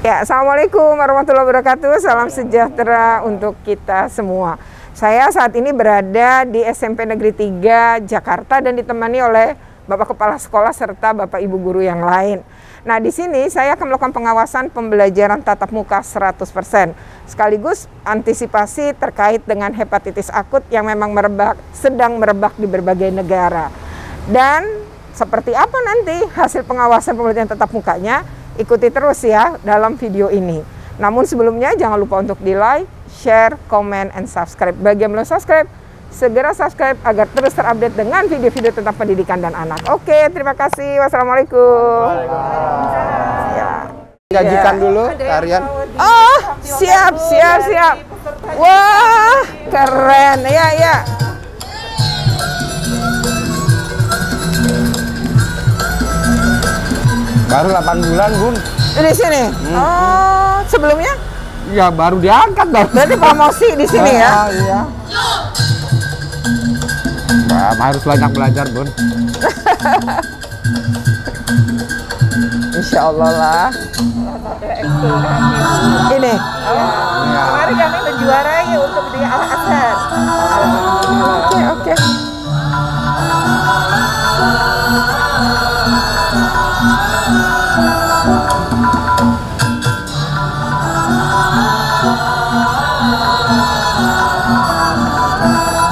Ya, Assalamualaikum warahmatullahi wabarakatuh. Salam sejahtera untuk kita semua. Saya saat ini berada di SMP Negeri 3 Jakarta dan ditemani oleh Bapak Kepala Sekolah serta Bapak Ibu guru yang lain. Nah, di sini saya akan melakukan pengawasan pembelajaran tatap muka 100%. Sekaligus antisipasi terkait dengan hepatitis akut yang memang sedang merebak di berbagai negara. Dan seperti apa nanti hasil pengawasan pembelajaran tatap mukanya? Ikuti terus ya dalam video ini. Namun sebelumnya jangan lupa untuk di like, share, comment, and subscribe. Bagi yang belum subscribe, segera subscribe agar terus terupdate dengan video-video tentang pendidikan dan anak. Oke, terima kasih. Wassalamualaikum. Ya. Gajikan dulu tarian. Oh, siap. Wah, keren. Ya. Baru 8 bulan, Bun. Di sini. Oh, sebelumnya? Ya baru diangkat dong. Berarti promosi di sini ya? Iya. Nah, harus banyak belajar, Bun. Insya Allah lah. Ini. Kemarin kami menjuarai untuk di Al-Azhar. Oke.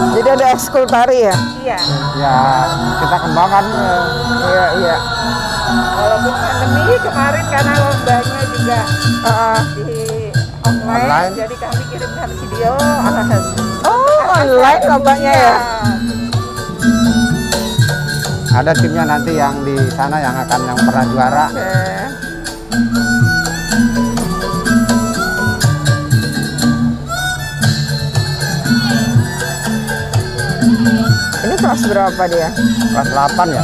Jadi ada ekskul tari ya? Iya. Ya, kita kembangkan. Iya. Walaupun pandemi kemarin karena lombanya juga di online, jadi kami kirimkan video Al-Azhar. Oh, online lombanya ya? Ada timnya nanti yang di sana yang pernah juara. Oke. Ini kelas berapa dia? Kelas 8 ya.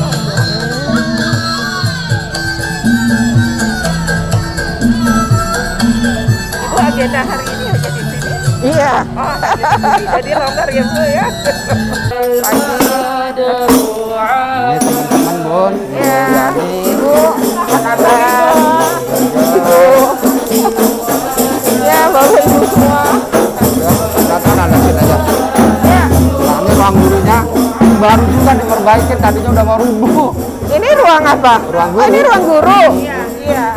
Itu agenda hari ini hanya di sini. Iya. Oh, jadi longgar ya Bu ya. Ini teman-teman, Bun. Ya, Ibu, apa kabar? Ibu. Ya, Bapak Ibu semua. Datang ada sini aja. Ya, Nah, ini ruang gurunya baru juga diperbaiki, tadinya udah mau rubuh. ini ruang apa? Ruang guru. Oh, ini ruang guru. Iya.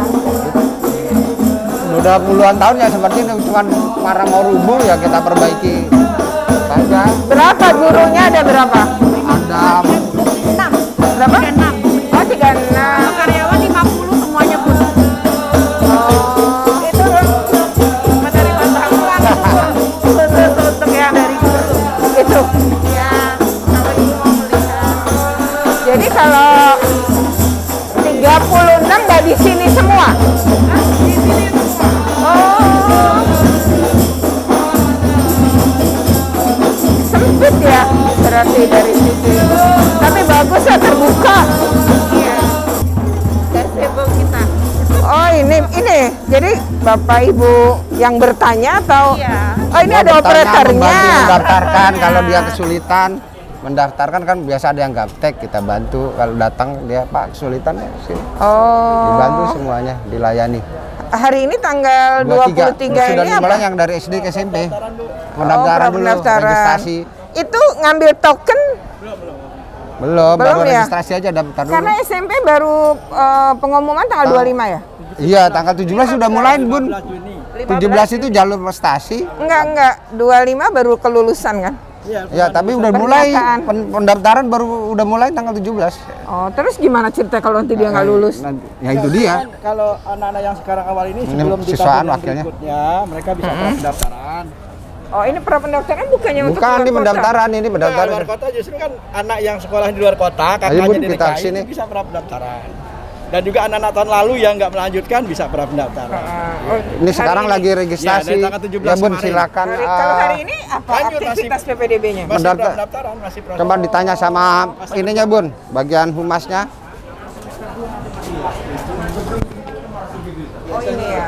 Udah puluhan tahun ya seperti ini, cuman marah mau rubuh ya kita perbaiki saja. Berapa gurunya, ada berapa? Ada 6. Berapa? 36. Oh, 36. Karyawan 50 semuanya pun. Oh, Itu menerima bantuan khusus untuk yang dari guru. itu. Ya, kalau ibu mau melihat. Jadi kalau 36 nggak di sini semua? Di sini semua. Oh, sempit ya berarti dari situ. Tapi bagus ya, terbuka. Iya. Gazebo kita. Oh, ini. Jadi Bapak Ibu yang bertanya atau? Iya. Oh, ini ada operatornya. membantu mendaftarkan kalau dia kesulitan. Mendaftarkan kan biasa ada yang gaptek, kita bantu. Kalau datang dia Pak kesulitan ya sini. Dibantu Oh, semuanya, dilayani. hari ini tanggal 23 Sudah ini dimulai apa? yang dari SD ke SMP. Oh, Pendaftaran dulu, pendaftaran. registrasi. Itu ngambil token Belum, baru ya? registrasi aja daftar dulu. karena SMP baru pengumuman tanggal 25 ya? Iya, tanggal 17 sudah mulai, Bun. 17 itu jalur prestasi. Enggak, 25 baru kelulusan kan? Ya, tapi udah mulai Pendataan. pendaftaran baru udah mulai tanggal 17. Oh, terus gimana cerita kalau nanti dia nggak lulus? Ya itu dia. Kalau anak-anak yang sekarang awal ini Ini sebelum di siswaan tahun yang wakilnya. berikutnya mereka bisa pendaftaran. Oh, ini pra pendaftaran bukannya untuk Bukan keluar di kota? pendaftaran ini Nah, pendaftaran. luar kota justru kan anak yang sekolah di luar kota Ayo, kakaknya Bun, di kita DKI kesini. itu bisa pra pendaftaran. Dan juga anak-anak tahun lalu yang nggak melanjutkan bisa pra pendaftaran. Oh, Ini sekarang hari lagi registrasi. Ya, dari tanggal 17 Ya, Bun, kemarin. silakan. kalau hari ini apa Lanjut, aktivitas PPDB-nya? Masih Pendaftar- pra pendaftaran, masih proses. Coba ditanya sama ininya, Bun, bagian humasnya. Oh, ini ya.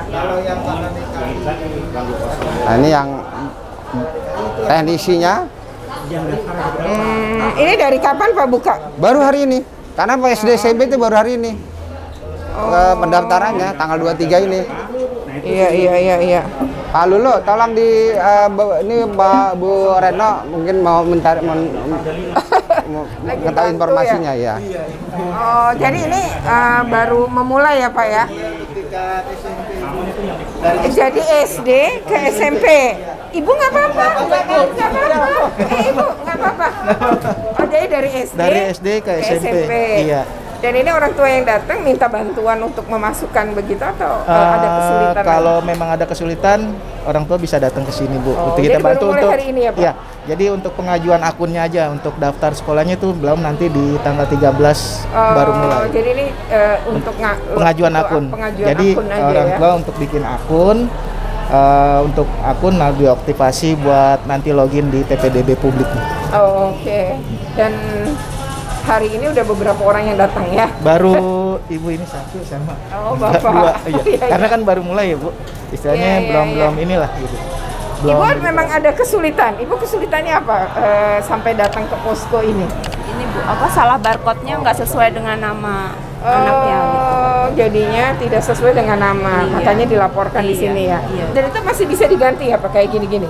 Nah, ini yang teknisinya Ini dari kapan Pak buka? baru hari ini. Karena SD SMP itu baru hari ini. Pendaftarannya tanggal 23 ini. Iya. Pak Lulu, tolong ini Mbak Bu Retno mungkin mau minta mengetahui informasinya ya. Oh, jadi ini baru memulai ya Pak ya? Jadi SD ke SMP. Ibu nggak apa-apa. Ibu nggak apa-apa. Oh, jadi dari SD ke SMP. Iya. Dan ini orang tua yang datang minta bantuan untuk memasukkan begitu atau ada kesulitan? Kalau memang ada kesulitan, orang tua bisa datang ke sini, Bu. Oh, kita jadi bantu baru mulai untuk hari ini ya, Pak? Iya. Jadi untuk pengajuan akunnya aja, untuk daftar sekolahnya itu belum, nanti di tanggal 13 baru mulai. Jadi ini untuk pengajuan akun. Jadi akun aja, orang ya? tua untuk bikin akun, untuk akun diaktifasi buat nanti login di PPDB publik. Oh, oke. Dan hari ini udah beberapa orang yang datang ya? Baru ibu ini satu sama. Oh, Bapak. Dua, iya. Iya. Karena kan baru mulai ya, Bu. Istilahnya belum inilah gitu. Ibu memang ada kesulitan. Ibu kesulitannya apa sampai datang ke posko ini? Ini Bu, salah barcode-nya nggak sesuai dengan nama anaknya gitu. Jadinya tidak sesuai dengan nama, makanya dilaporkan di sini ya. Iya. Dan itu masih bisa diganti ya, Pak, kayak gini-gini?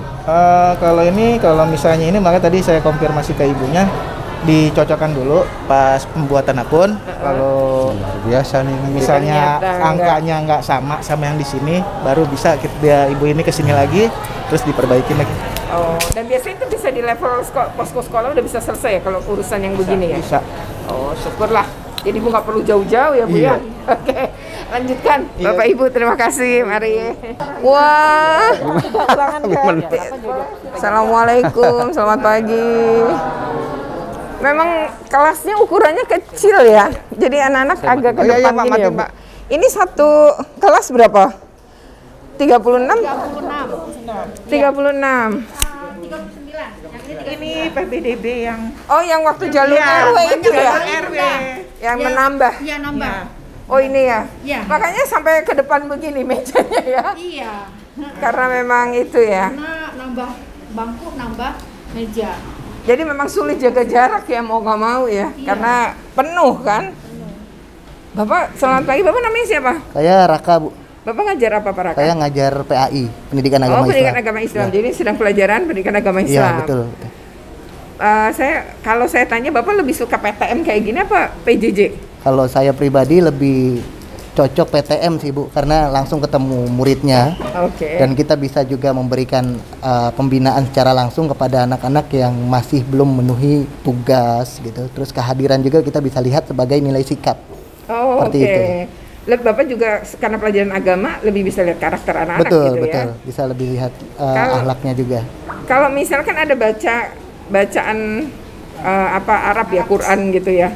Kalau misalnya ini, maka tadi saya konfirmasi ke ibunya, dicocokkan dulu pas pembuatan akun. Kalau Biasa nih. misalnya Ternyata angkanya nggak sama yang di sini, baru bisa ibu ini kesini lagi, terus diperbaikin lagi. Oh, dan biasanya itu bisa di level posko sekolah udah bisa selesai ya kalau urusan yang begini ya? Bisa. Oh, syukurlah. Jadi Bu nggak perlu jauh-jauh ya Bu ya? Oke, lanjutkan. Bapak Ibu terima kasih, mari. Wah, Assalamualaikum, selamat pagi. Memang kelasnya ukurannya kecil ya, jadi anak-anak agak ke depan Pak, gini ya, Mbak. Bu. Ini satu kelas berapa? 36? 36. Ini PPDB yang Oh, yang waktu jalur RW itu ya? RW. Yang menambah? Iya, nambah. Oh, ini ya? Iya. Makanya sampai ke depan begini mejanya ya? Iya. Karena memang itu ya? Karena nambah bangku, nambah meja. Jadi memang sulit jaga jarak ya, mau nggak mau ya? Iya. Karena penuh kan? Bapak, selamat pagi. Bapak namanya siapa? Saya Raka, Bu. Bapak ngajar apa, Pak Raka? Saya ngajar PAI, Pendidikan Agama Islam. Pendidikan Agama Islam. Ya. Jadi sedang pelajaran pendidikan agama Iya, Islam. betul. Kalau saya tanya, Bapak lebih suka PTM kayak gini apa PJJ? Kalau saya pribadi lebih cocok PTM sih, Bu, karena langsung ketemu muridnya. Oke. Dan kita bisa juga memberikan pembinaan secara langsung kepada anak-anak yang masih belum memenuhi tugas gitu. Terus kehadiran juga kita bisa lihat sebagai nilai sikap. Oh, Seperti oke. itu. Bapak juga karena pelajaran agama lebih bisa lihat karakter anak-anak Betul, gitu betul. ya. Bisa lebih lihat Kalau- akhlaknya juga. Kalau misalkan ada bacaan Arab ya, Quran gitu ya.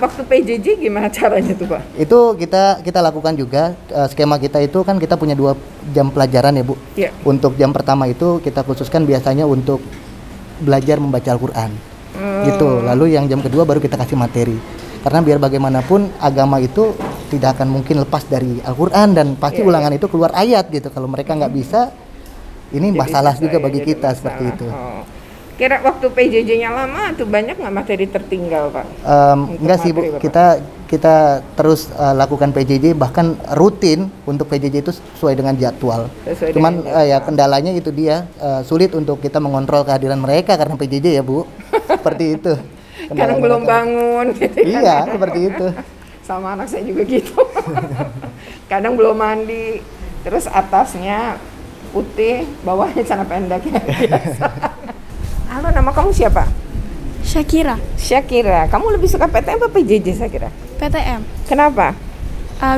Waktu PJJ gimana caranya tuh, Pak? Itu kita lakukan juga. Skema kita itu kan kita punya 2 jam pelajaran ya, Bu. Iya. Untuk jam pertama itu kita khususkan biasanya untuk belajar membaca Al-Quran gitu. Lalu yang jam kedua baru kita kasih materi. Karena biar bagaimanapun agama itu tidak akan mungkin lepas dari Al-Quran, dan pasti ulangan itu keluar ayat gitu. Kalau mereka nggak bisa, ini Jadi masalah susah juga ya, bagi jadi kita masalah. seperti itu. Oh. Kira waktu PJJ-nya lama tuh banyak nggak materi tertinggal, Pak? Enggak sih, Bu. materi, Kita terus lakukan PJJ, bahkan rutin untuk PJJ itu sesuai dengan jadwal. Sesuai Cuman dengan ya kendalanya itu dia sulit untuk kita mengontrol kehadiran mereka karena PJJ ya, Bu. Seperti itu. Kadang belum bangun gitu kan. Iya, seperti itu. Sama anak saya juga gitu. Kadang belum mandi, terus atasnya putih, bawahnya celana pendek ya, biasa. Halo, nama kamu siapa? Syakira, Syakira. Kamu lebih suka PTM apa PJJ, Syakira? PTM. Kenapa?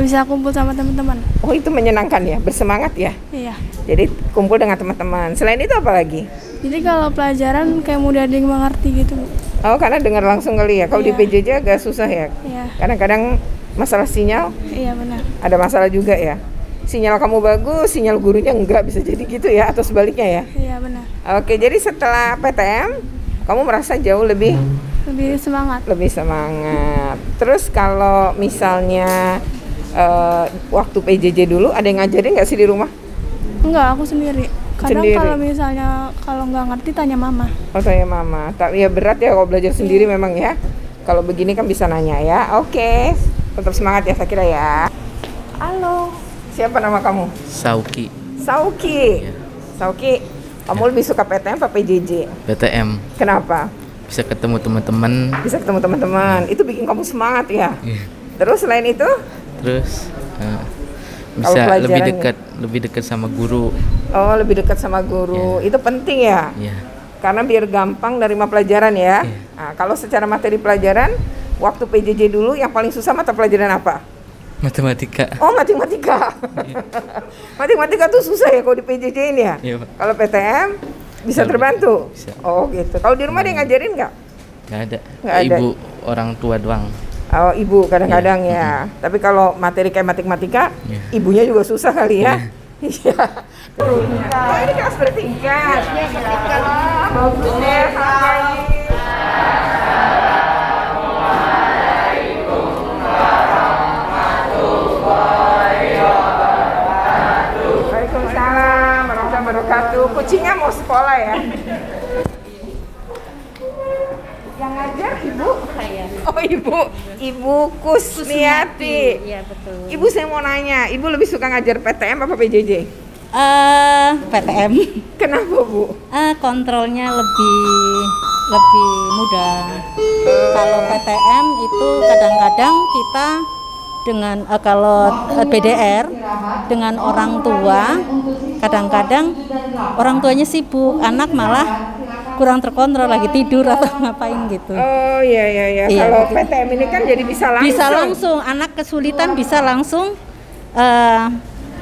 Bisa kumpul sama teman-teman. Oh, itu menyenangkan ya, bersemangat ya. Iya. Jadi kumpul dengan teman-teman. Selain itu apa lagi? Jadi kalau pelajaran kayak mudah ada yang mengerti gitu, Bu. Oh, karena dengar langsung kali ya. Kalau di Iya. PJJ agak susah ya. Iya. Kadang-kadang masalah sinyal, Iya benar. ada masalah juga ya. Sinyal kamu bagus, sinyal gurunya enggak, bisa jadi gitu ya, atau sebaliknya ya. Iya benar. Oke, jadi setelah PTM, kamu merasa jauh lebih Lebih semangat. Terus kalau misalnya waktu PJJ dulu, ada yang ngajarin nggak sih di rumah? Enggak, aku sendiri. Kadang Sendiri? kalau misalnya kalau nggak ngerti tanya mama. Oh, tanya mama. Tak, ya berat ya kalau belajar sendiri memang ya. Kalau begini kan bisa nanya ya. Oke, tetap semangat ya, Syakira ya. Halo, Siapa nama kamu? Sauki. Sauki. Ya. Sauki, kamu lebih suka PTM apa PJJ? PTM. Kenapa? Bisa ketemu teman-teman. Bisa ketemu teman-teman. Itu bikin kamu semangat ya. Iya. Terus selain itu? Terus Kalau bisa pelajarannya? lebih dekat sama guru. Oh, lebih dekat sama guru. Itu penting ya? Iya. Karena biar gampang nerima pelajaran ya. Nah, kalau secara materi pelajaran, waktu PJJ dulu yang paling susah mata pelajaran apa? Matematika. Oh, matematika. Matematika tuh susah ya kalau di PJJ ini ya? Iya, Pak. Kalau PTM bisa terbantu? Bisa. Oh gitu. Kalau di rumah dia ngajarin nggak? Nggak ada. Nggak ada. Ibu orang tua doang. Oh, ibu kadang-kadang ya. Tapi kalau materi kayak matematika, ibunya juga susah kali ya? Iya. Oh, ini kelas bertingkat. Bagus ya, Kak. Waalaikumsalam warahmatullahi wabarakatuh. Kucingnya mau sekolah ya? Yang ngajar ibu? Saya. Oh ibu Kusniati. Iya betul. Ibu saya mau nanya, ibu lebih suka ngajar PTM apa PJJ? PTM. Kenapa bu? Kontrolnya lebih mudah. Kalau PTM itu kadang-kadang kita dengan kalau BDR dengan orang tua, kadang-kadang orang tuanya sibuk, anak malah kurang terkontrol, lagi tidur atau ngapain gitu. Oh iya. Iya. Kalau PTM ini kan jadi bisa langsung. Bisa langsung, anak kesulitan bisa langsung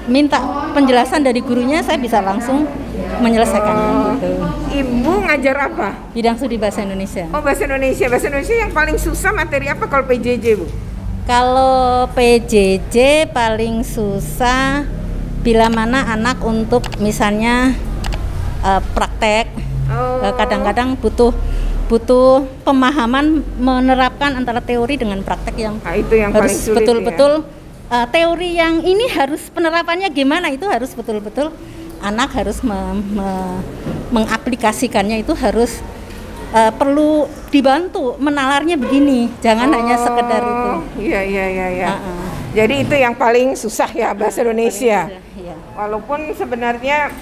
minta penjelasan dari gurunya, saya bisa langsung menyelesaikannya gitu. Ibu ngajar apa? Bidang studi bahasa Indonesia. Oh bahasa Indonesia. Bahasa Indonesia yang paling susah materi apa kalau PJJ bu? Kalau PJJ paling susah bila mana anak untuk misalnya praktek. Kadang-kadang butuh pemahaman menerapkan antara teori dengan praktek yang, itu yang harus paling sulit betul-betul teori yang ini harus penerapannya gimana, itu harus betul-betul anak harus mengaplikasikannya, itu harus perlu dibantu menalarnya begini, jangan hanya sekedar itu. Iya. Jadi itu yang paling susah ya bahasa Indonesia. Iya. Walaupun sebenarnya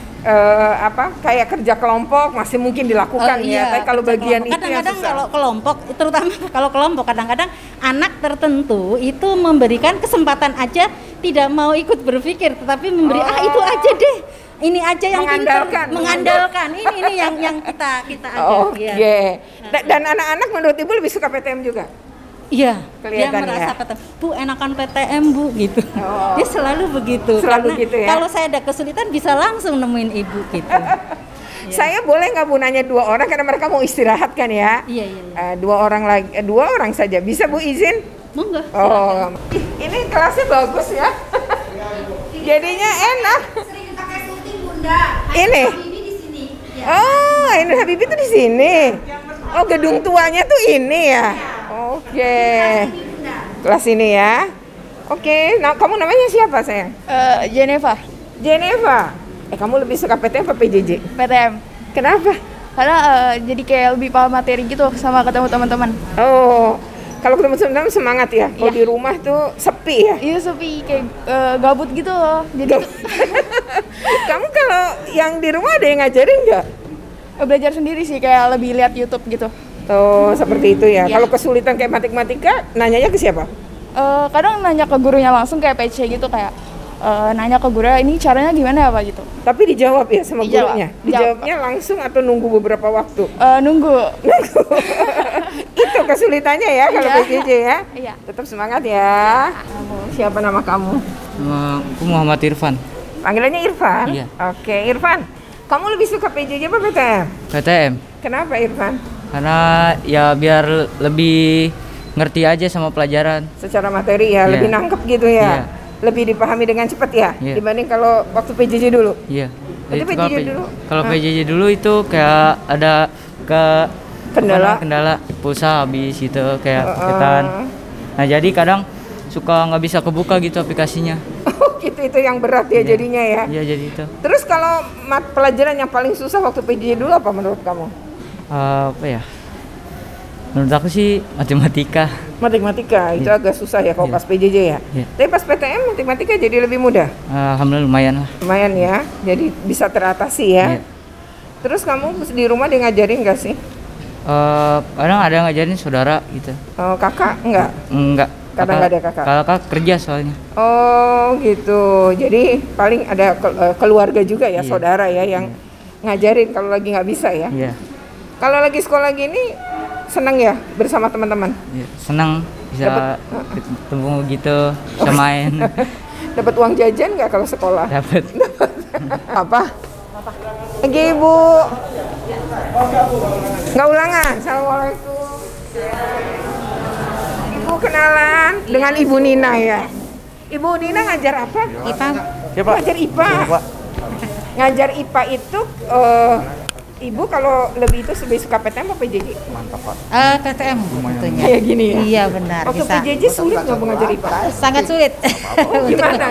kayak kerja kelompok masih mungkin dilakukan ya. Tapi kalau bagian itu yang kadang-kadang susah. kalau kelompok, terutama kalau kelompok, kadang-kadang anak tertentu itu memberikan kesempatan aja, tidak mau ikut berpikir, tetapi memberi itu aja deh. Ini aja yang mengandalkan. Ini yang kita ajar. Oke. Dan anak-anak menurut ibu lebih suka PTM juga? Iya. Dia Kelihatan merasa ya? PTM, Bu enakan PTM Bu gitu. Dia selalu begitu. Selalu karena gitu ya? Kalau saya ada kesulitan bisa langsung nemuin ibu gitu. Saya boleh nggak bu nanya 2 orang karena mereka mau istirahat kan ya? Iya. 2 orang saja. Bisa bu izin? Monggo. Oh. Ini kelasnya bagus ya. Jadinya enak. Ini. Oh, Ainul Habibie tuh di sini. Oh, gedung tuanya tuh ini ya. Oke. Kelas ini ya. Oke. Nah, kamu namanya siapa sayang? Jeneva. Kamu lebih suka PTM apa PJJ? PTM. Kenapa? Karena jadi kayak lebih paham materi gitu sama ketemu teman-teman. Oh. Kalau ketemu teman-teman semangat ya. Kalau di rumah tuh sepi ya. Iya sepi, kayak gabut gitu loh. Jadi kamu kalau yang di rumah ada yang ngajarin nggak? Belajar sendiri sih, kayak lebih lihat YouTube gitu. Oh seperti itu ya. Kalau kesulitan kayak matematika, nanyanya ke siapa? Kadang nanya ke gurunya langsung kayak PC gitu, kayak nanya ke guru ini caranya gimana ya Pak gitu. Tapi dijawab ya sama gurunya? Dijawabnya langsung atau nunggu beberapa waktu? Nunggu. Itu kesulitannya ya kalau PJJ ya? Iya. Tetap semangat ya. Siapa nama kamu? Aku Muhammad Irfan. Panggilannya Irfan? Iya. Oke, Irfan. Kamu lebih suka PJJ apa PTM? PTM. Kenapa Irfan? Karena ya biar lebih ngerti aja sama pelajaran. Secara materi ya, lebih nangkep gitu ya? Lebih dipahami dengan cepat ya? Dibanding kalau waktu PJJ dulu? Iya. Jadi PJJ dulu? Kalau PJJ dulu itu kayak ada kendala pulsa habis gitu, kayak paketan. Nah jadi kadang suka nggak bisa kebuka gitu aplikasinya. Oh gitu, itu yang berat ya jadinya ya? Iya jadi itu. Terus kalau pelajaran yang paling susah waktu PJJ dulu apa menurut kamu? Apa ya? Menurut aku sih matematika. Matematika itu agak susah ya kalau pas PJJ ya. Tapi pas PTM matematika jadi lebih mudah. Alhamdulillah lumayan lah. Lumayan ya, jadi bisa teratasi ya. Terus kamu di rumah dia ngajarin nggak sih? Kadang ada ngajarin saudara gitu. Oh, kakak enggak? Enggak. Kadang nggak ada kakak. Kakak kerja soalnya. Oh gitu. Jadi paling ada keluarga juga ya, saudara ya yang ngajarin kalau lagi nggak bisa ya. Iya. Kalau lagi sekolah gini seneng ya bersama teman-teman. Iya, senang bisa ketemu gitu, bisa main. Dapat uang jajan nggak kalau sekolah? Dapat. Apa? Lagi Ibu. Nggak ulangan. Assalamualaikum. Ibu kenalan dengan Ibu Nina ya. Ibu Nina ngajar apa? IPA. Siapa? Ngajar IPA. Siapa? Ngajar IPA itu Ibu kalau lebih itu lebih suka PTM atau PJJ? Mantap Pak. PTM tentunya. Kayak gini ya? Iya benar. Waktu bisa. PJJ sulit nggak mengajar IPA? Sangat sulit. Gimana?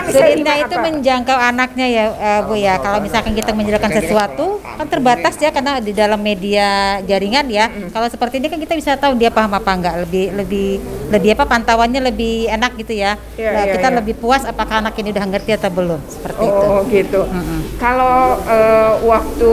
Sulitnya itu menjangkau anaknya ya Bu ya. Kalau misalkan kita menjelaskan sesuatu kan terbatas ya karena di dalam media jaringan ya. Kalau seperti ini kan kita bisa tahu dia paham apa enggak. Lebih apa pantauannya lebih enak gitu ya. Kita lebih puas apakah anak ini udah ngerti atau belum seperti itu. Oh gitu. Kalau waktu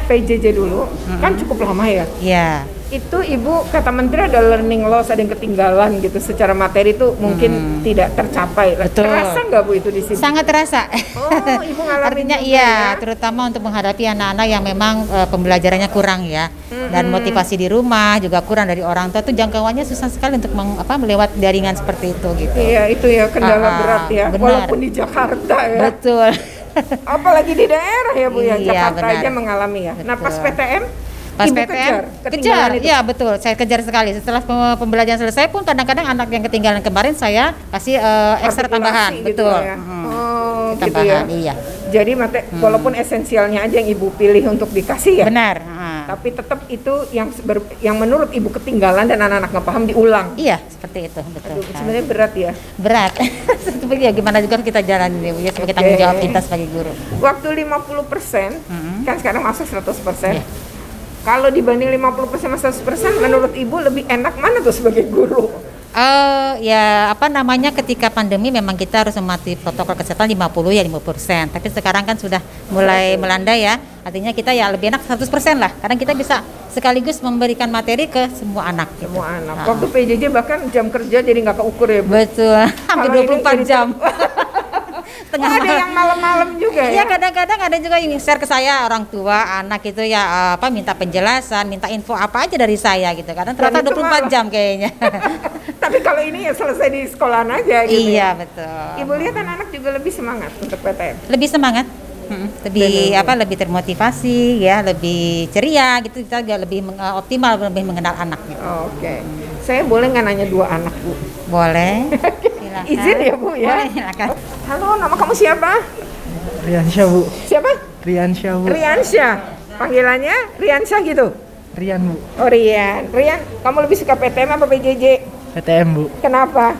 PJJ dulu kan cukup lama ya. Iya. Itu Ibu kata Menteri ada learning loss, ada yang ketinggalan gitu secara materi itu mungkin tidak tercapai. Betul. Terasa nggak Bu itu di sini? Sangat terasa. Oh, Ibu ngalamin artinya juga iya, ya? terutama untuk menghadapi anak-anak yang memang pembelajarannya kurang ya. Dan motivasi di rumah juga kurang dari orang tua tuh jangkauannya susah sekali untuk melewat jaringan seperti itu gitu. Iya, itu ya kendala berat ya. Benar. Walaupun di Jakarta ya. Betul. Apalagi di daerah ya Bu ya, Iya, Jakarta benar. aja mengalami ya. Nah pas PTM, Pas Ibu PTM ketinggalan itu? ya betul, saya kejar sekali. Setelah pembelajaran selesai pun kadang-kadang anak yang ketinggalan kemarin saya kasih ekstra tambahan, Gitu betul. ya. Oh gitu Tambahan, ya. iya. Jadi walaupun esensialnya aja yang Ibu pilih untuk dikasih ya. Benar. Tapi tetap itu yang menurut Ibu ketinggalan dan anak-anak nggak paham diulang. Iya, seperti itu, betul. Sebenarnya berat ya. Berat. Tapi ya gimana juga kita jalanin ya sebagai tanggung jawab kita sebagai guru. Waktu 50%, kan sekarang masuk 100%. Kalau dibanding 50% sama 100%, menurut Ibu lebih enak mana tuh sebagai guru? Ya apa namanya ketika pandemi memang kita harus mematuhi protokol kesehatan 50 ya 50%. Tapi sekarang kan sudah mulai melandai ya. Artinya kita ya lebih enak 100% lah. Karena kita bisa sekaligus memberikan materi ke semua anak. Gitu. Semua anak. Waktu PJJ bahkan jam kerja jadi nggak keukur ya Bu? Betul. Hampir 24 jam. Ada yang malam-malam juga ya? Iya, kadang-kadang ada juga yang share ke saya orang tua, anak itu ya minta penjelasan, minta info apa aja dari saya gitu. Kadang ternyata 24 jam kayaknya. Tapi kalau ini ya selesai di sekolahan aja gitu. Iya, ya? betul. Ibu lihat anak juga lebih semangat untuk PTM. Lebih semangat. Lebih termotivasi ya, lebih ceria gitu, kita juga lebih optimal, lebih mengenal anak gitu. Oke. Saya boleh nggak nanya 2 anak Bu? Boleh. Silakan. Izin ya Bu ya. Boleh, silakan. Halo, nama kamu siapa? Riansyah Bu. Siapa? Riansyah Bu. Riansyah. Panggilannya Riansyah gitu? Rian Bu. Oh Rian. Rian, kamu lebih suka PTM apa PJJ? PTM Bu. Kenapa?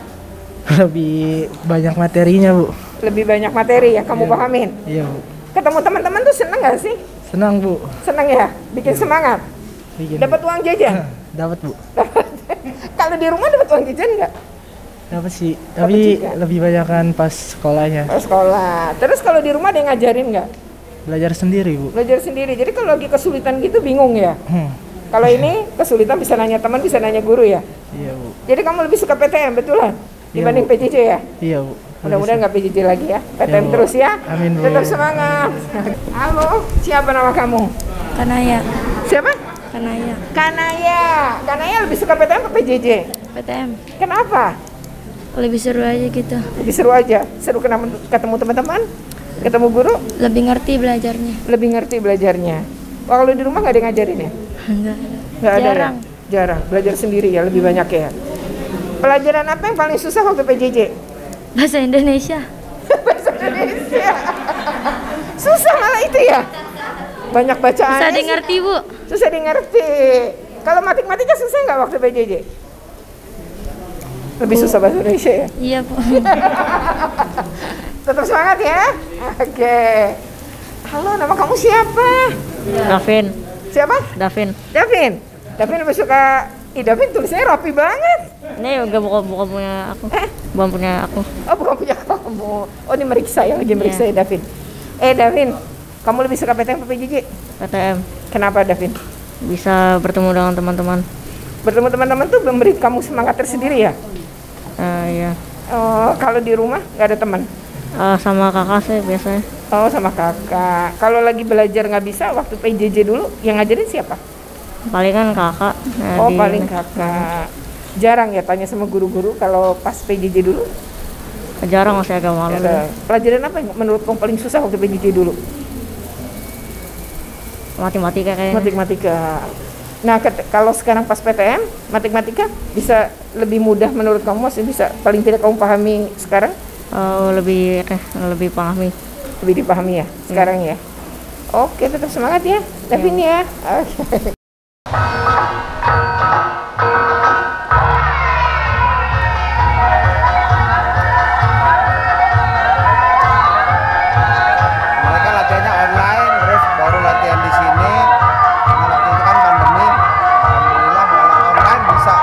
Lebih banyak materinya Bu. Lebih banyak materi yang kamu pahamin? Iya Bu. Ketemu teman-teman tuh seneng nggak sih? Senang Bu. Seneng ya? Bikin semangat? Dapat uang jajan? Dapat Bu. Kalau di rumah dapat uang jajan nggak? Dapat sih, tapi lebih banyak kan pas sekolahnya. Pas sekolah. Terus kalau di rumah ada yang ngajarin nggak? Belajar sendiri Bu. Belajar sendiri. Jadi kalau lagi kesulitan gitu bingung ya? Kalau ini kesulitan bisa nanya teman, bisa nanya guru ya? Iya Bu. Jadi kamu lebih suka PTM betulan? Dibanding PJJ ya? Iya Bu. Mudah-mudahan nggak PJJ lagi ya. PTM terus ya. Amin Bu. Tetap semangat. Halo, siapa nama kamu? Kanaya. Siapa? Kanaya. Kanaya. Kanaya lebih suka PTM atau PJJ? PTM. Kenapa? Lebih seru aja gitu. Lebih seru aja. Seru ketemu teman-teman? Ketemu guru? Lebih ngerti belajarnya. Lebih ngerti belajarnya. Kalau di rumah nggak ada yang ngajarin ya? Enggak. Nggak ada. Jarang. Ya? Jarang. Belajar sendiri ya, lebih banyak ya. Pelajaran apa yang paling susah waktu PJJ? Bahasa Indonesia. Bahasa Indonesia. Susah malah itu ya. Banyak bacaannya. Susah dimengerti Bu. Susah dimengerti. Kalau matematika susah nggak waktu PJJ? Lebih susah bahasa Indonesia ya? Iya Bu. Tetap semangat ya. Oke. Halo, nama kamu siapa? Davin. Siapa? Davin. Davin. Davin lebih suka Ih, Davin tulisnya rapi banget. Ini juga bukan punya aku. Bukan punya aku. Oh, bukan punya kamu. Oh, ini meriksa yang lagi meriksa ya, Davin. Davin, kamu lebih suka PTM atau PJJ? PTM. Kenapa, Davin? Bisa bertemu dengan teman-teman. Bertemu teman-teman tuh memberi kamu semangat tersendiri ya? Iya. Oh, kalau di rumah nggak ada teman? Sama kakak sih biasanya. Oh, sama kakak. Kalau lagi belajar nggak bisa, waktu PJJ dulu, yang ngajarin siapa? Palingan kakak. Paling kakak. Jarang ya tanya sama guru-guru kalau pas PJJ dulu? Jarang, masih agak malu. Pelajaran apa yang menurut kamu paling susah waktu PJJ dulu? Matematika kayaknya. Matematika. Nah, kalau sekarang pas PTM, matematika bisa lebih mudah menurut kamu, masih bisa paling tidak kamu pahami sekarang? Lebih pahami. Lebih dipahami ya sekarang ya. Oke, tetap semangat ya, Davin ya. Oke. Mereka latihannya online, terus baru latihan di sini. Karena waktu itu kan pandemi, alhamdulillah kalau online bisa.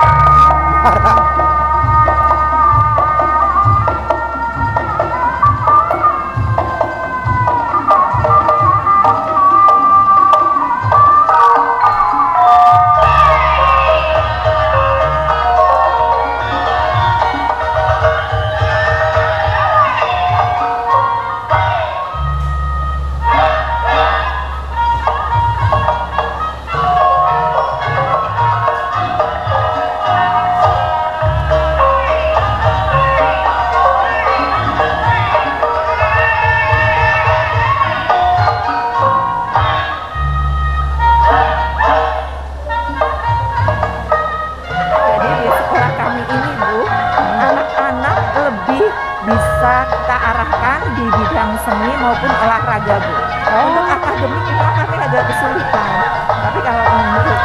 bisa kita arahkan di bidang seni maupun olahraga, Bu. Untuk akademik itu kami agak kesulitan, tapi kalau untuk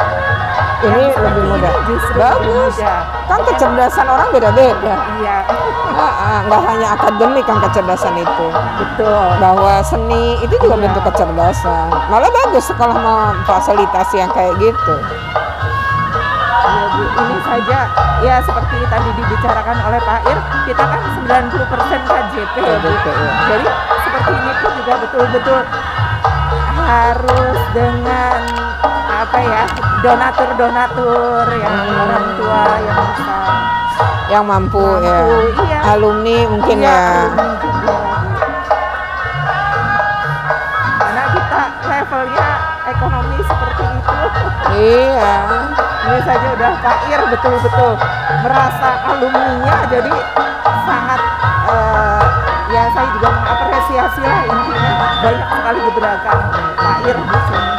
ini lebih mudah. Bagus. Kan kecerdasan orang beda-beda. Iya. Nggak hanya akademik kan kecerdasan itu. Betul. Bahwa seni itu juga bentuk kecerdasan. Malah bagus sekolah memfasilitasi yang kayak gitu. Ini saja ya seperti tadi dibicarakan oleh Pak Ir, kita kan 90% KJP ya, Bu. Jadi seperti ini pun juga betul-betul harus dengan apa ya, donatur yang orang tua yang bisa, yang mampu ya. Iya. Alumni mungkin iya, ya. Alumni juga. Karena kita levelnya ekonomi seperti itu. Iya. Ini saja udah Pak Ir betul-betul merasa alumninya, jadi sangat ya saya juga mengapresiasi lah, intinya banyak sekali gebrakan Pak Ir di sini.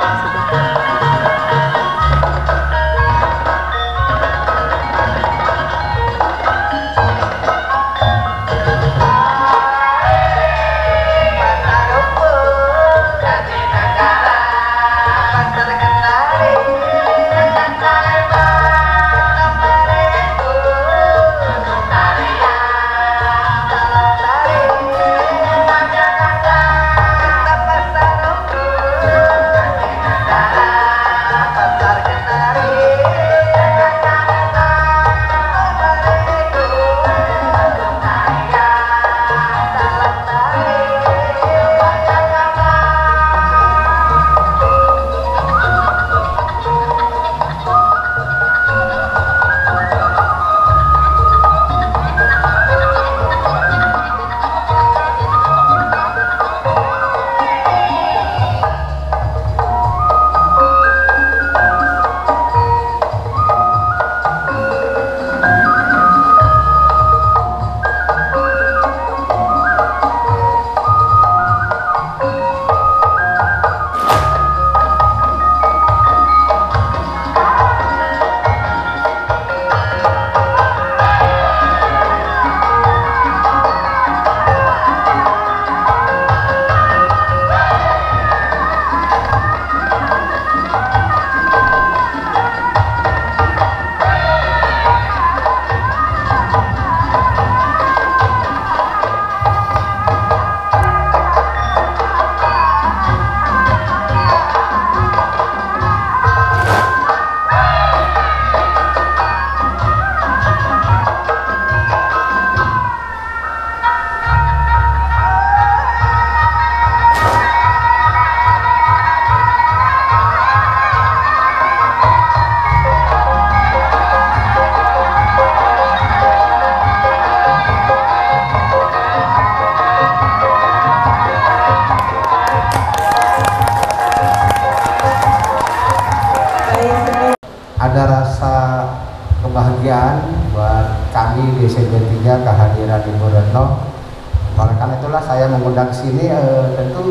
datang ke sini tentu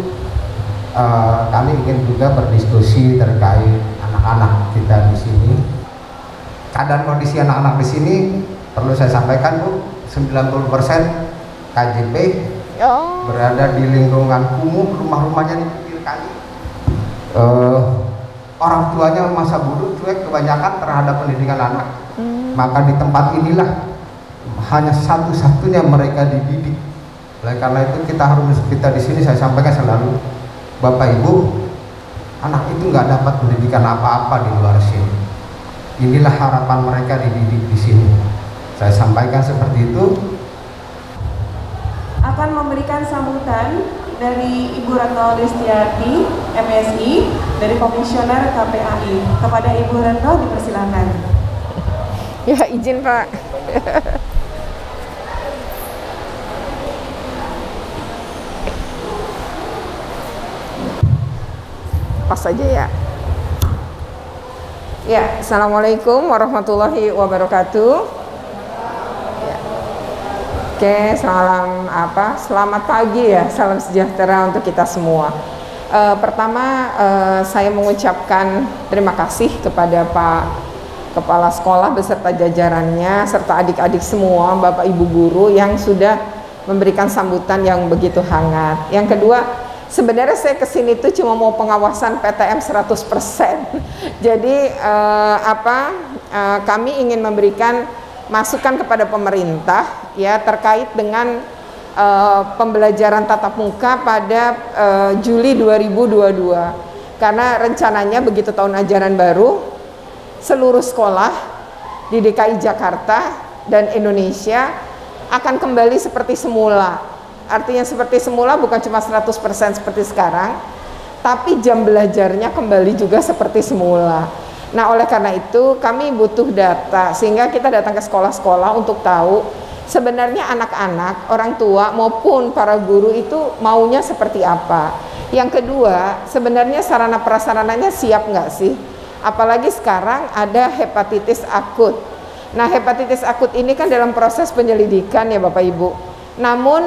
kami ingin juga berdiskusi terkait anak-anak kita di sini. Keadaan kondisi anak-anak di sini perlu saya sampaikan Bu, 90% KJP berada di lingkungan kumuh, rumah-rumahnya di pinggir kali. Orang tuanya masa bodoh, cuek kebanyakan terhadap pendidikan anak. Maka di tempat inilah hanya satu-satunya mereka dididik. Oleh karena itu kita di sini saya sampaikan selalu, Bapak Ibu, anak itu nggak dapat pendidikan apa-apa di luar sini. Inilah harapan mereka dididik di sini. Saya sampaikan seperti itu. Akan memberikan sambutan dari Ibu Retno Listiarti, MSI, dari Komisioner KPAI. Kepada Ibu Retno dipersilakan. Ya, izin Pak. Pas aja ya. Ya, Assalamualaikum warahmatullahi wabarakatuh. Ya. Oke, selamat pagi ya, salam sejahtera untuk kita semua. Pertama, saya mengucapkan terima kasih kepada Pak Kepala Sekolah beserta jajarannya, serta adik-adik semua, Bapak Ibu Guru yang sudah memberikan sambutan yang begitu hangat. Yang kedua, sebenarnya saya kesini tuh cuma mau pengawasan PTM 100%. Jadi kami ingin memberikan masukan kepada pemerintah ya terkait dengan pembelajaran tatap muka pada Juli 2022. Karena rencananya begitu tahun ajaran baru, seluruh sekolah di DKI Jakarta dan Indonesia akan kembali seperti semula. Artinya seperti semula bukan cuma 100% seperti sekarang, tapi jam belajarnya kembali juga seperti semula. Nah, oleh karena itu kami butuh data sehingga kita datang ke sekolah-sekolah untuk tahu sebenarnya anak-anak, orang tua maupun para guru itu maunya seperti apa. Yang kedua, sebenarnya sarana prasarananya siap nggak sih? Apalagi sekarang ada hepatitis akut. Nah, hepatitis akut ini kan dalam proses penyelidikan ya Bapak Ibu. Namun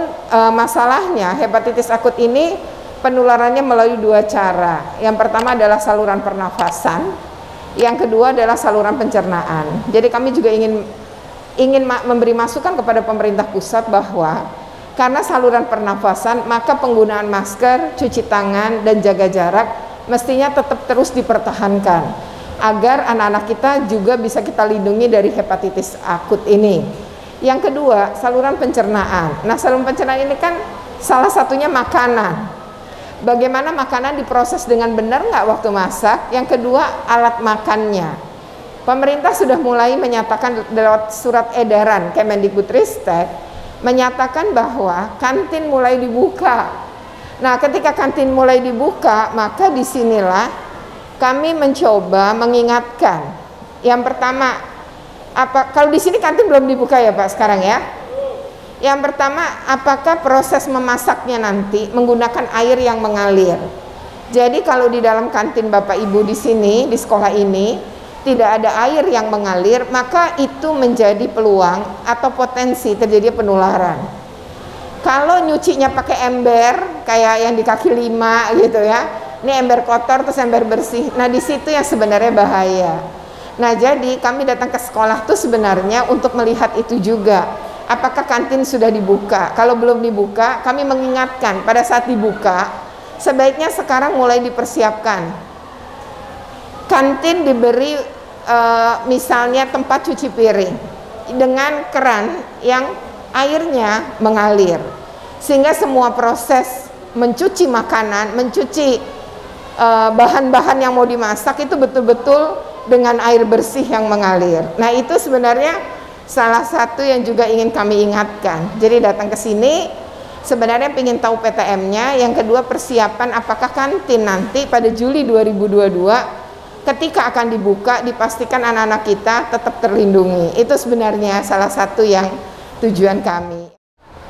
masalahnya hepatitis akut ini penularannya melalui dua cara. Yang pertama adalah saluran pernafasan, yang kedua adalah saluran pencernaan. Jadi kami juga ingin memberi masukan kepada pemerintah pusat bahwa karena saluran pernafasan, maka penggunaan masker, cuci tangan, dan jaga jarak mestinya tetap terus dipertahankan agar anak-anak kita juga bisa kita lindungi dari hepatitis akut ini. Yang kedua, saluran pencernaan. Nah, saluran pencernaan ini kan salah satunya makanan. Bagaimana makanan diproses dengan benar nggak waktu masak? Yang kedua, alat makannya. Pemerintah sudah mulai menyatakan lewat surat edaran Kemendikbudristek menyatakan bahwa kantin mulai dibuka. Nah, ketika kantin mulai dibuka, maka disinilah kami mencoba mengingatkan. Yang pertama, kalau di sini kantin belum dibuka ya Pak sekarang ya? Yang pertama, apakah proses memasaknya nanti menggunakan air yang mengalir? Jadi kalau di dalam kantin Bapak Ibu di sini, di sekolah ini, tidak ada air yang mengalir, maka itu menjadi peluang atau potensi terjadi penularan. Kalau nyucinya pakai ember, kayak yang di kaki 5 gitu ya, ini ember kotor terus ember bersih, nah di situ yang sebenarnya bahaya. Nah, jadi kami datang ke sekolah tuh sebenarnya untuk melihat itu juga. Apakah kantin sudah dibuka? Kalau belum dibuka, kami mengingatkan pada saat dibuka, sebaiknya sekarang mulai dipersiapkan. Kantin diberi misalnya tempat cuci piring dengan keran yang airnya mengalir, sehingga semua proses mencuci makanan, mencuci bahan-bahan yang mau dimasak itu betul-betul dengan air bersih yang mengalir. Nah, itu sebenarnya salah satu yang juga ingin kami ingatkan. Jadi datang ke sini sebenarnya ingin tahu PTM-nya. Yang kedua, persiapan apakah kantin nanti pada Juli 2022 ketika akan dibuka dipastikan anak-anak kita tetap terlindungi. Itu sebenarnya salah satu yang tujuan kami.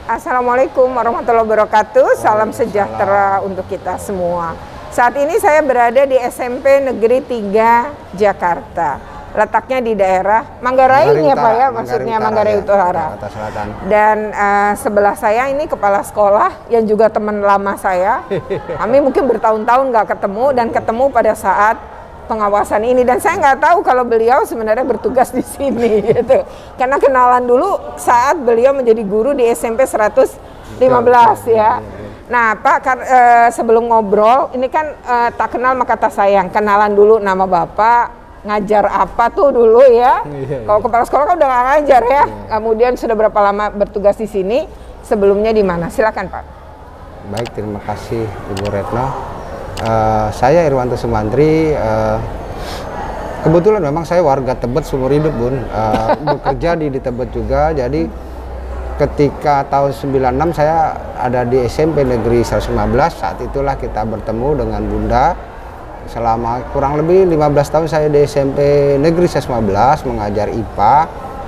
Assalamualaikum warahmatullahi wabarakatuh. Salam sejahtera untuk kita semua. Saat ini saya berada di SMP Negeri 3 Jakarta. letaknya di daerah Manggarai ya Pak ya, maksudnya Manggarai Utara. Jakarta Selatan. Dan sebelah saya ini kepala sekolah yang juga teman lama saya. Kami mungkin bertahun-tahun nggak ketemu dan ketemu pada saat pengawasan ini, dan saya nggak tahu kalau beliau sebenarnya bertugas di sini gitu. Karena kenalan dulu saat beliau menjadi guru di SMP 115 ya. Nah Pak, sebelum ngobrol ini kan tak kenal maka tak sayang, kenalan dulu nama Bapak, ngajar apa tuh dulu ya. Kalau kepala sekolah kan udah nggak ngajar ya. Kemudian sudah berapa lama bertugas di sini? Sebelumnya di mana? Silakan Pak. Baik, terima kasih Ibu Retno. Saya Irwanto Sumantri. Kebetulan memang saya warga Tebet seumur hidup Bun. Bekerja di Tebet juga. Jadi ketika tahun 96 saya ada di SMP Negeri 115. Saat itulah kita bertemu dengan Bunda. Selama kurang lebih 15 tahun saya di SMP Negeri 115 mengajar IPA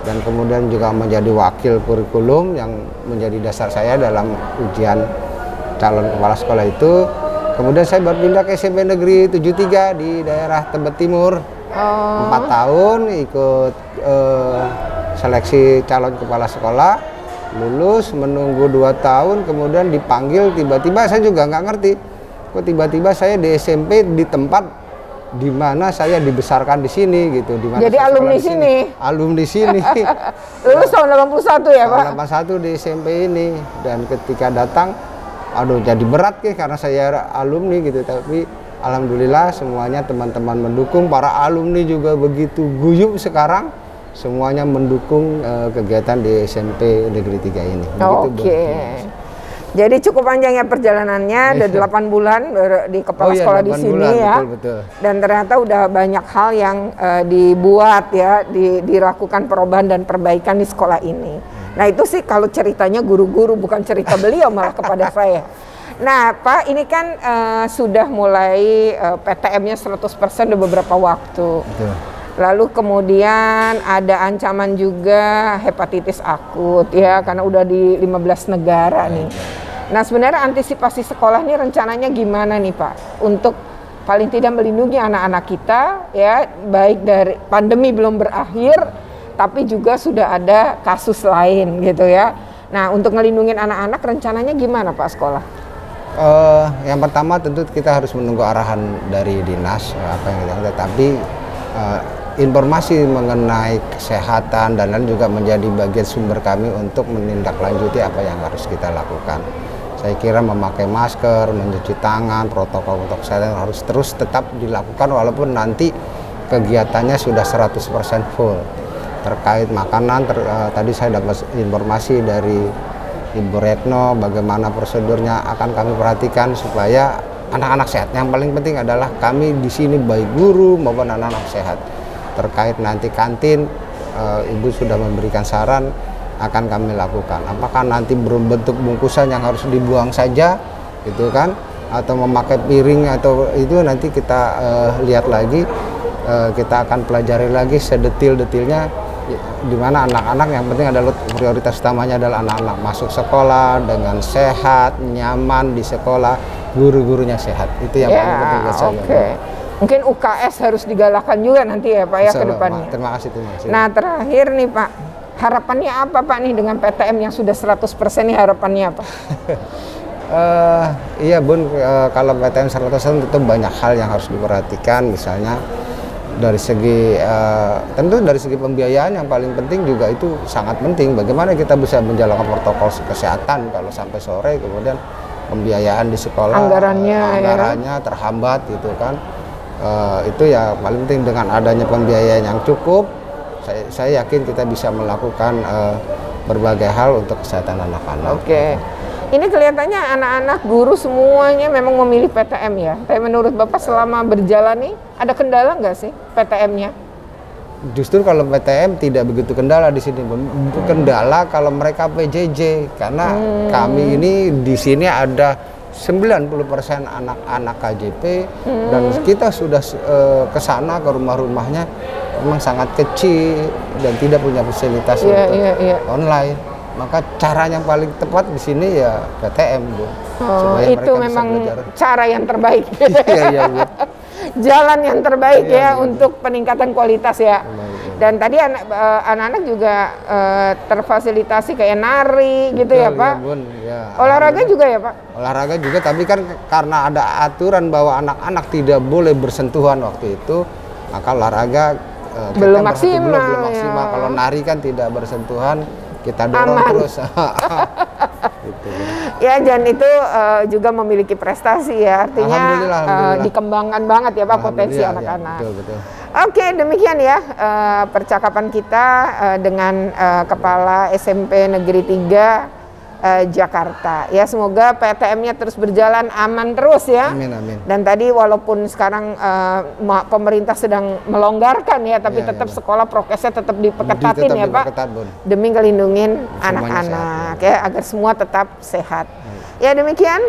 dan kemudian juga menjadi wakil kurikulum yang menjadi dasar saya dalam ujian calon kepala sekolah itu. Kemudian saya berpindah ke SMP Negeri 73 di daerah Tebet Timur. 4 tahun ikut seleksi calon kepala sekolah, lulus, menunggu 2 tahun, kemudian dipanggil tiba-tiba saya juga nggak ngerti. Kok tiba-tiba saya di SMP di tempat di mana saya dibesarkan di sini gitu, di mana. Jadi alumni sini. Alumni sini. Lulus tahun 81 ya, Pak? Tahun 81 di SMP ini, dan ketika datang aduh jadi berat karena saya alumni gitu, tapi alhamdulillah semuanya teman-teman mendukung, para alumni juga begitu guyup sekarang. Semuanya mendukung kegiatan di SMP Negeri 3 ini. Oke. Jadi cukup panjang ya perjalanannya, udah 8 bulan di kepala sekolah di sini bulan, ya. Betul. Dan ternyata udah banyak hal yang dibuat ya, dilakukan perubahan dan perbaikan di sekolah ini. Nah itu sih kalau ceritanya guru-guru, bukan cerita beliau malah kepada saya. Nah Pak, ini kan sudah mulai PTM-nya 100% udah beberapa waktu. Betul. Lalu kemudian ada ancaman juga hepatitis akut ya, karena udah di 15 negara nih. Nah sebenarnya antisipasi sekolah ini rencananya gimana nih Pak? Untuk paling tidak melindungi anak-anak kita ya, baik dari pandemi belum berakhir, tapi juga sudah ada kasus lain gitu ya. Nah untuk ngelindungin anak-anak rencananya gimana Pak sekolah? Yang pertama tentu kita harus menunggu arahan dari dinas apa yang kita, tetapi informasi mengenai kesehatan dan lain juga menjadi bagian sumber kami untuk menindaklanjuti apa yang harus kita lakukan. Saya kira memakai masker, mencuci tangan, protokol kesehatan harus terus tetap dilakukan walaupun nanti kegiatannya sudah 100% full. Terkait makanan, tadi saya dapat informasi dari Ibu Retno bagaimana prosedurnya akan kami perhatikan supaya anak-anak sehat. Yang paling penting adalah kami di sini baik guru maupun anak-anak sehat. Terkait nanti kantin, Ibu sudah memberikan saran, akan kami lakukan. Apakah nanti berbentuk bungkusan yang harus dibuang saja, gitu kan? Atau memakai piring atau itu nanti kita lihat lagi, kita akan pelajari lagi sedetil-detilnya. Di mana anak-anak yang penting adalah prioritas utamanya adalah anak-anak masuk sekolah dengan sehat, nyaman di sekolah, guru-gurunya sehat. Itu yang paling penting buat saya. Oke. Mungkin UKS harus digalakkan juga nanti ya Pak ya ke depannya. Terima kasih. Nah terakhir nih Pak, harapannya apa Pak nih dengan PTM yang sudah 100% nih, harapannya apa? Iya Bun, kalau PTM 100% tentu banyak hal yang harus diperhatikan, misalnya dari segi tentu dari segi pembiayaan yang paling penting juga itu sangat penting. Bagaimana kita bisa menjalankan protokol kesehatan kalau sampai sore kemudian pembiayaan di sekolah anggarannya terhambat gitu kan. Itu ya paling penting. Dengan adanya pembiayaan yang cukup, saya yakin kita bisa melakukan berbagai hal untuk kesehatan anak-anak. Oke. Ini kelihatannya anak-anak guru semuanya memang memilih PTM ya. Tapi menurut Bapak selama berjalan nih ada kendala nggak sih PTM-nya? Justru kalau PTM tidak begitu kendala di sini. Kendala kalau mereka PJJ, karena kami ini di sini ada 90% anak-anak KJP dan kita sudah ke sana ke rumah-rumahnya memang sangat kecil dan tidak punya fasilitas untuk online. Maka cara yang paling tepat di sini ya PTM, Bu. Itu memang cara yang terbaik. Jalan yang terbaik ya untuk peningkatan kualitas ya. Dan tadi anak-anak juga terfasilitasi kayak nari gitu. Betul, ya Pak? Ya, Bun. Ya, olahraga juga ya Pak? Olahraga juga, tapi kan karena ada aturan bahwa anak-anak tidak boleh bersentuhan waktu itu, maka olahraga belum maksimal. Belum maksimal. Ya. Kalau nari kan tidak bersentuhan, kita dorong terus. Gitu, ya, dan itu juga memiliki prestasi ya, artinya Alhamdulillah. Dikembangkan banget ya Pak potensi anak-anak. Ya, betul. Oke, demikian ya percakapan kita dengan Kepala SMP Negeri 3 Jakarta. Ya, semoga PTM-nya terus berjalan aman terus ya. Amin, amin. Dan tadi walaupun sekarang pemerintah sedang melonggarkan ya, tapi tetap sekolah prokesnya tetap dipeketatin ya Pak. Demi ngelindungin anak-anak ya, agar semua tetap sehat. Ya, demikian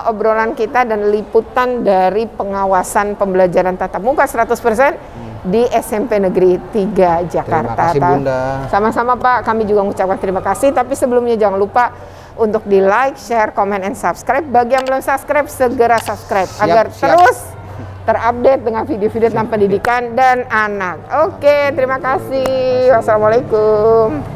obrolan kita dan liputan dari pengawasan pembelajaran tatap muka 100% di SMP Negeri 3 Jakarta. Terima kasih Bunda. Sama-sama Pak, kami juga mengucapkan terima kasih. Tapi sebelumnya jangan lupa untuk di like, share, comment, and subscribe. Bagi yang belum subscribe, segera subscribe agar terus terupdate dengan video-video tentang pendidikan dan anak. Oke, terima kasih. Wassalamualaikum.